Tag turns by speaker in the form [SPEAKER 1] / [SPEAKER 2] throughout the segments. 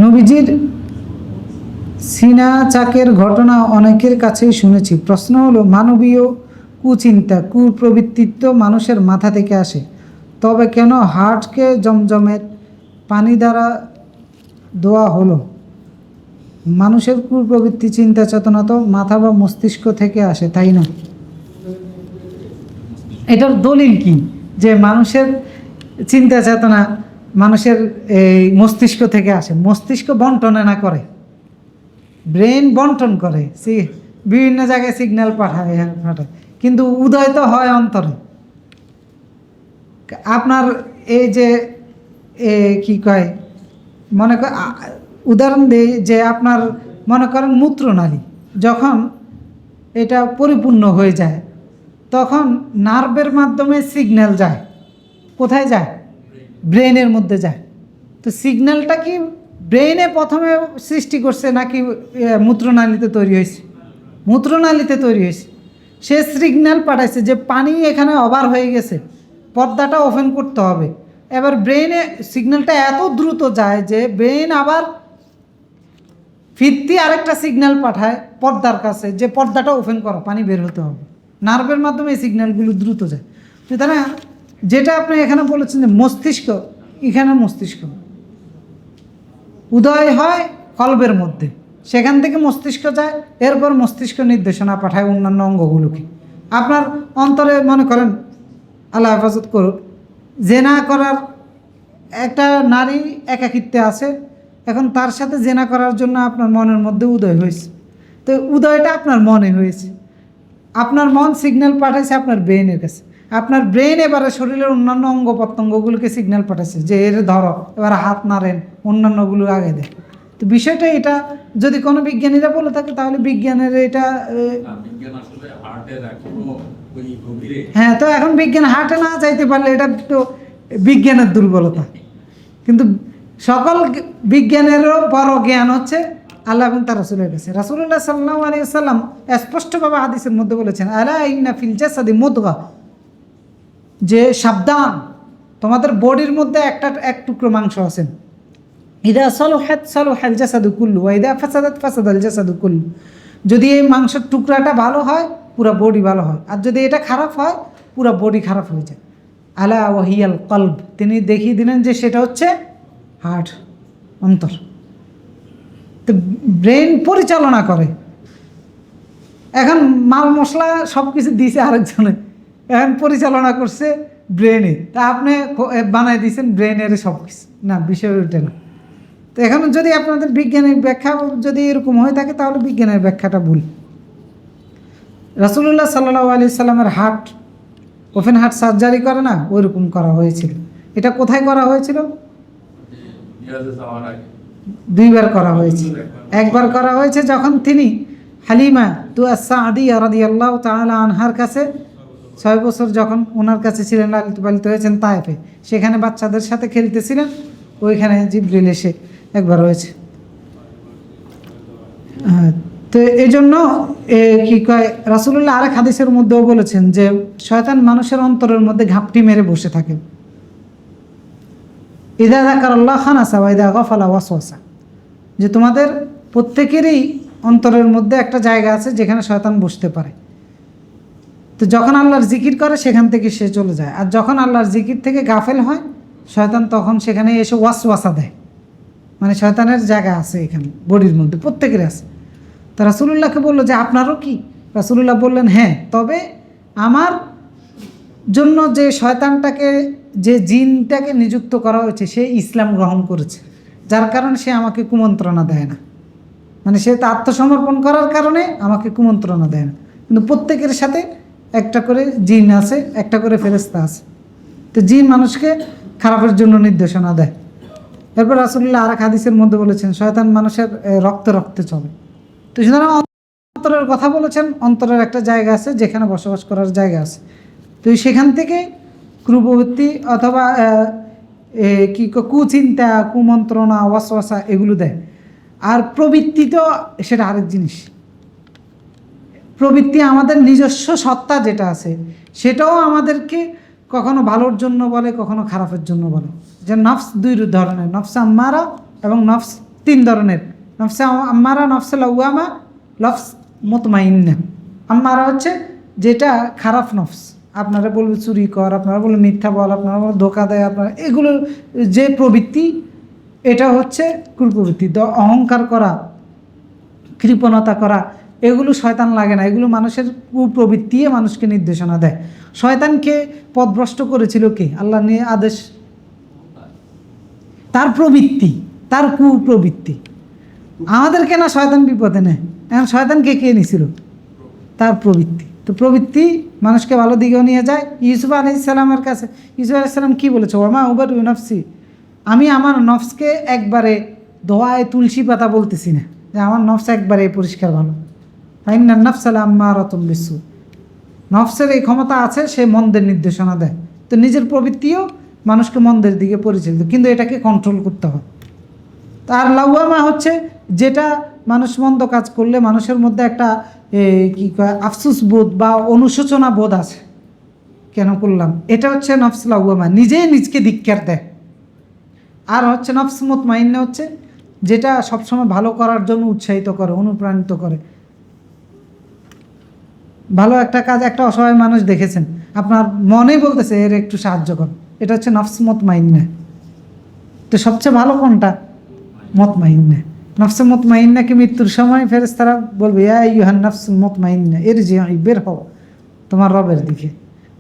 [SPEAKER 1] নবীজির সিনা চাকের ঘটনা অনেকের কাছেই শুনেছি। প্রশ্ন হলো, মানবীয় কুচিন্তা কুপ্রবৃত্তি তো মানুষের মাথা থেকে আসে, তবে কেন হার্টকে জমজমের পানি দ্বারা ধোয়া হলো? মানুষের কুপ্রবৃত্তি চিন্তা চেতনা তো মাথা বা মস্তিষ্ক থেকে আসে, তাই না? এটার দলিল কি যে মানুষের চিন্তা চেতনা মানুষের এই মস্তিষ্ক থেকে আসে? মস্তিষ্ক বন্টনে না করে, ব্রেন বন্টন করে, বিভিন্ন জায়গায় সিগন্যাল পাঠায়, কিন্তু উদয় তো হয় অন্তরে। আপনার এই যে কি কয়, মনে কর উদাহরণ দিই যে আপনার মনে করেন মূত্রনালী যখন এটা পরিপূর্ণ হয়ে যায়, তখন নার্ভের মাধ্যমে সিগন্যাল যায়। কোথায় যায়? ব্রেনের মধ্যে যায়। তো সিগন্যালটা কি ব্রেনে প্রথমে সৃষ্টি করছে নাকি মূত্রনালীতে তৈরি হয়েছে? মূত্রনালীতে তৈরি হয়েছে। সে সিগন্যাল পাঠাইছে যে পানি এখানে ওভার হয়ে গেছে, পর্দাটা ওপেন করতে হবে। এবার ব্রেনে সিগন্যালটা এত দ্রুত যায় যে ব্রেন আবার ফিরতি আরেকটা সিগন্যাল পাঠায় পর্দার কাছে যে পর্দাটা ওপেন করো, পানি বের হতে হবে। নার্ভের মাধ্যমে এই সিগন্যালগুলো দ্রুত যায়। সুতরাং যেটা আপনি এখানে বলেছেন যে মস্তিষ্ক, এখানে মস্তিষ্ক উদয় হয় কলবের মধ্যে, সেখান থেকে মস্তিষ্ক যায়, এরপর মস্তিষ্ক নির্দেশনা পাঠায় অন্যান্য অঙ্গগুলোকে। আপনার অন্তরে মনে করেন, আল্লাহ হেফাজত করুক, জেনা করার একটা নারী একাকিত্বে আছে, এখন তার সাথে জেনা করার জন্য আপনার মনের মধ্যে উদয় হয়েছে। তো উদয়টা আপনার মনে হয়েছে, আপনার মন সিগন্যাল পাঠাইছে আপনার ব্রেনের কাছে, আপনার ব্রেন এবারে শরীরের অন্যান্য অঙ্গ প্রত্যঙ্গগুলোকে সিগন্যাল পাঠাচ্ছে যে এর ধরো, এবার হাত নাড়েন, অন্যান্যগুলো আগে দেয়। তো বিষয়টা এটা যদি কোনো বিজ্ঞানীরা বলে থাকে তাহলে বিজ্ঞানের এটা হ্যাঁ, তো এখন বিজ্ঞান হার্টে না যাইতে পারলে এটা তো বিজ্ঞানের দুর্বলতা। কিন্তু সকল বিজ্ঞানেরও বড় জ্ঞান হচ্ছে আল্লাহ এবং তার রাসূলের কাছে। রাসূলুল্লাহ সাল্লাল্লাহু আলাইহি ওয়াসাল্লাম স্পষ্টভাবে হাদিসের মধ্যে বলেছেন, আলা ইন্না ফিল জাসাদি মুদগা, যে সাবধান, তোমাদের বডির মধ্যে এক টুকরো মাংস আছে, ইদা সালুহাত সালুহাল জাসাদু কুল্লু ওয়া ইদা ফাসাদাত ফাসাদাল জাসাদু কুল্লু। যদি এই মাংসের টুকরাটা ভালো হয় পুরো বডি ভালো হয়, আর যদি এটা খারাপ হয় পুরো বডি খারাপ হয়ে যায়। আলা ওয়াহিয়াল কলব, তিনি দেখিয়ে দিলেন যে সেটা হচ্ছে হার্ট, অন্তর। তো ব্রেন পরিচালনা করে। এখন মাল মশলা সব কিছু দিয়েছে আরেকজনে, এখন পরিচালনা করছে ব্রেনে, তা আপনি বানাই দিয়েছেন ব্রেনের সব কিছু, না, বিষয় ওইটা না। তো এখন যদি আপনাদের বিজ্ঞানের ব্যাখ্যা যদি এরকম হয়ে থাকে তাহলে বিজ্ঞানের ব্যাখ্যাটা ভুল। রাসূলুল্লাহ সাল্লাল্লাহু আলাইহি সাল্লামের হার্ট ওপেন হার্ট সার্জারি করে না, ওইরকম করা হয়েছিল। এটা কোথায় করা হয়েছিল? দুইবার করা হয়েছে। একবার করা হয়েছে যখন তিনি হালিমা আস-সাদিয়া রাদিয়াল্লাহু তাআলা আনহার কাছে 6 বছর যখন ওনার কাছে ছিলেন, লালিত পালিত হয়েছেন তায়েফে, সেখানে বাচ্চাদের সাথে খেলতেছিলেন, ওইখানে জিবরিল এসে একবার হয়েছে। তো এই জন্য কি কয়, রাসূলুল্লাহ আরেক হাদিসের মধ্যেও বলেছেন যে শয়তান মানুষের অন্তরের মধ্যে ঘাপটি মেরে বসে থাকে। ইদা যাকারাল্লাহ খানাসা ওয়া ইদা গাফালা ওয়াসওয়াসা, যে তোমাদের প্রত্যেকেরই অন্তরের মধ্যে একটা জায়গা আছে যেখানে শয়তান বসতে পারে। তো যখন আল্লাহর জিকির করে সেখান থেকে সে চলে যায়, আর যখন আল্লাহর জিকির থেকে গাফেল হয় শয়তান তখন সেখানে এসে ওয়াসওয়াসা দেয়। মানে শয়তানের জায়গা আছে এখানে বডির মধ্যে, প্রত্যেকের আছে। তা রাসূলুল্লাহকে বললো যে আপনারও কি? রাসূলুল্লাহ বললেন হ্যাঁ, তবে আমার জন্য যে শয়তানটাকে, যে জিনটাকে নিযুক্ত করা হয়েছে সে ইসলাম গ্রহণ করেছে, যার কারণে সে আমাকে কুমন্ত্রণা দেয় না। মানে সে তো আত্মসমর্পণ করার কারণে আমাকে কুমন্ত্রণা দেয় না। কিন্তু প্রত্যেকের সাথে একটা করে জিন আছে, একটা করে ফেরেশতা আছে। তো জিন মানুষকে খারাপের জন্য নির্দেশনা দেয়। এরপর রাসূলুল্লাহ আরেক হাদিসের মধ্যে বলেছেন শয়তান মানুষের রক্তে রক্তে চলে। তো সুতরাং অন্তরের কথা বলেছেন, অন্তরের একটা জায়গা আছে যেখানে বসবাস করার জায়গা আছে। তো সেখান থেকে কুপ্রবৃত্তি অথবা কি কুচিন্তা, কুমন্ত্রণা, ওয়াসওয়াসা এগুলো দেয়। আর প্রবৃত্তি তো সেটা আরেক জিনিস। প্রবৃত্তি আমাদের নিজস্ব সত্তা যেটা আছে সেটাও আমাদেরকে কখনো ভালোর জন্য বলে, কখনো খারাপের জন্য বলে। যে নফস দুই ধরনের, নফস আম্মারা এবং নফস তিন ধরনের, নফসে আম্মারা, নফসে লাওয়ামা, নফস মুতমাইন্না। আম্মারা হচ্ছে যেটা খারাপ নফস, আপনারা বলবে চুরি কর, আপনারা বলবে মিথ্যা বল, আপনারা বলবে ধোকা দেয়, আপনারা এগুলো যে প্রবৃত্তি, এটা হচ্ছে কুপ্রবৃত্তি। অহংকার করা, কৃপণতা করা, এগুলো শয়তান লাগে না, এগুলো মানুষের কুপ্রবৃত্তি মানুষকে নির্দেশনা দেয়। শয়তানকে পথভ্রষ্ট করেছিল কে? আল্লাহ নিয়ে আদেশ, তার প্রবৃত্তি, তার কুপ্রবৃত্তি। আমাদেরকে না শয়তান বিপদে নেয়, এখন শয়তানকে কে নিছিল? তার প্রবৃত্তি। তো প্রবৃত্তি মানুষকে ভালো দিকেও নিয়ে যায়। ইউসুফ আলাইহিসসালামের কাছে ইউসুফ আলাইহিসসালাম কী বলেছে? ওমা উবারিউ নাফসি, আমি আমার নফসকে একবারে ধোয়ায় তুলসী পাতা বলতেছি না, যে আমার নফস একবারে পরিষ্কার ভালো। ফাইন্না নাফসা লাম্মারাতুম বিসু, নফসের এই ক্ষমতা আছে, সে মন্দের নির্দেশনা দেয়। তো নিজের প্রবৃত্তিও মানুষকে মন্দের দিকে পরিচালিত, কিন্তু এটাকে কন্ট্রোল করতে হয়। তার লাওয়ামা হচ্ছে যেটা মানুষ মন্দ কাজ করলে মানুষের মধ্যে একটা কী কয় আফসোস বোধ বা অনুশোচনা বোধ আছে, কেন করলাম, এটা হচ্ছে নফস লাওয়ামা, নিজেই নিজকে ধিক্কার দেয়। আর হচ্ছে নফস মুতমাইন্না, হচ্ছে যেটা সবসময় ভালো করার জন্য উৎসাহিত করে, অনুপ্রাণিত করে। ভালো একটা কাজ, একটা অসহায় মানুষ দেখেছেন, আপনার মনেই বলতেছে এর একটু সাহায্য কর, এটা হচ্ছে নফস মুতমাইন্না। তো সবচেয়ে ভালো কোনটা? মুতমাইন্না। নফসে মুতমাইন্নাকে মৃত্যুর সময় ফেরেশতারা বলবে, ইয়া আইয়ুহান নাফসুল মুতমাইন্না ইরজিই, বের হও তোমার রবের দিকে।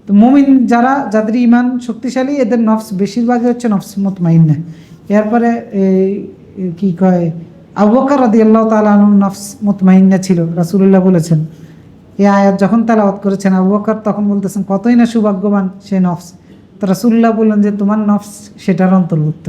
[SPEAKER 1] তো মুমিন যারা, যাদের ঈমান শক্তিশালী, এদের নফস বেশিরভাগই হচ্ছে নফস মুতমাইন্না। এরপরে কি কয়, আবু বকর রাদিয়াল্লাহু তাআলা আনহু নফস মুতমাইন্না ছিল, রাসূলুল্লাহ বলেছেন। এই আয়াত যখন তেলাওয়াত করেছেন আবু বকর, তখন বলতেছেন কতই না সৌভাগ্যবান সে নফস। তো রাসূলুল্লাহ বললেন যে তোমার নফস সেটার অন্তর্ভুক্ত।